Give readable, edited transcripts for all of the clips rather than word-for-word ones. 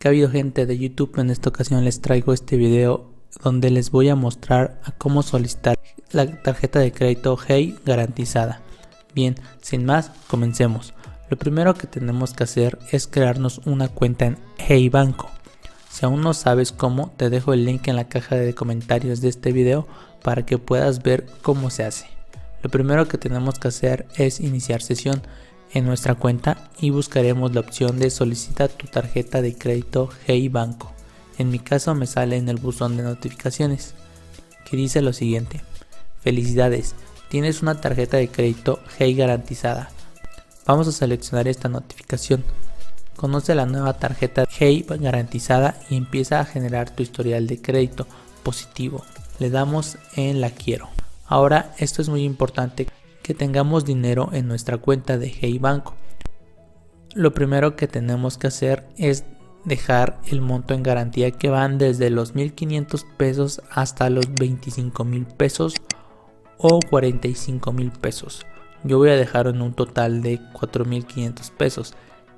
¿Qué ha habido, gente de YouTube? En esta ocasión les traigo este video donde les voy a mostrar a cómo solicitar la tarjeta de crédito Hey garantizada. Bien, sin más, comencemos. Lo primero que tenemos que hacer es crearnos una cuenta en Hey Banco. Si aún no sabes cómo, te dejo el link en la caja de comentarios de este video para que puedas ver cómo se hace. Lo primero que tenemos que hacer es iniciar sesión en nuestra cuenta y buscaremos la opción de solicita tu tarjeta de crédito Hey Banco. En mi caso me sale en el buzón de notificaciones que dice lo siguiente: felicidades, tienes una tarjeta de crédito Hey garantizada. Vamos a seleccionar esta notificación. Conoce la nueva tarjeta Hey garantizada y empieza a generar tu historial de crédito positivo. Le damos en la quiero. Ahora esto es muy importante, que tengamos dinero en nuestra cuenta de Hey Banco. Lo primero que tenemos que hacer es dejar el monto en garantía, que van desde los 1,500 pesos hasta los 25,000 pesos o 45,000 pesos. Yo voy a dejar en un total de 4,500 pesos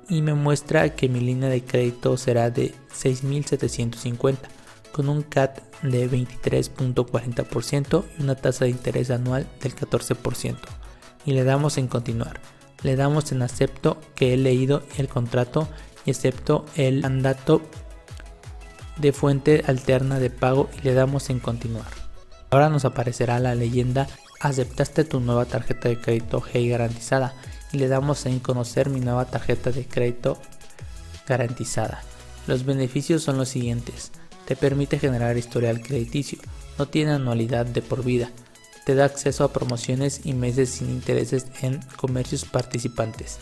y me muestra que mi línea de crédito será de 6,750 con un CAT de 23.40% y una tasa de interés anual del 14%. Y le damos en continuar. Le damos en acepto, que he leído el contrato y acepto el mandato de fuente alterna de pago, y le damos en continuar. Ahora nos aparecerá la leyenda: aceptaste tu nueva tarjeta de crédito Hey garantizada, y le damos en conocer mi nueva tarjeta de crédito garantizada. Los beneficios son los siguientes: te permite generar historial crediticio, no tiene anualidad de por vida, te da acceso a promociones y meses sin intereses en comercios participantes,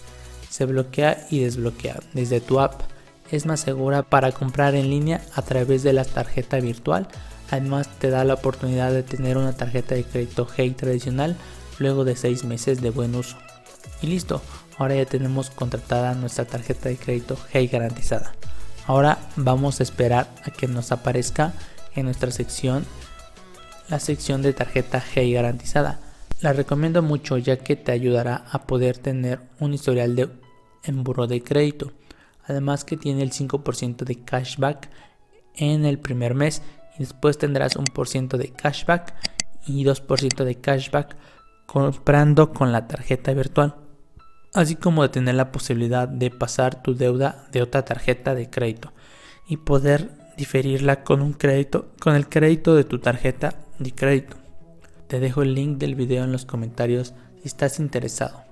se bloquea y desbloquea desde tu app, es más segura para comprar en línea a través de la tarjeta virtual. Además te da la oportunidad de tener una tarjeta de crédito Hey tradicional luego de 6 meses de buen uso. Y listo, ahora ya tenemos contratada nuestra tarjeta de crédito Hey garantizada. Ahora vamos a esperar a que nos aparezca en nuestra sección la sección de tarjeta Hey garantizada. La recomiendo mucho, ya que te ayudará a poder tener un historial en buró de crédito. Además que tiene el 5% de cashback en el primer mes, y después tendrás 1% de cashback y 2% de cashback comprando con la tarjeta virtual, así como de tener la posibilidad de pasar tu deuda de otra tarjeta de crédito y poder diferirla con el crédito de tu tarjeta de crédito. Te dejo el link del video en los comentarios si estás interesado.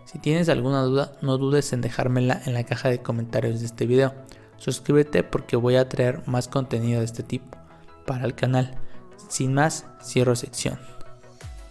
Si tienes alguna duda, no dudes en dejármela en la caja de comentarios de este video. Suscríbete porque voy a traer más contenido de este tipo para el canal. Sin más, cierro sección.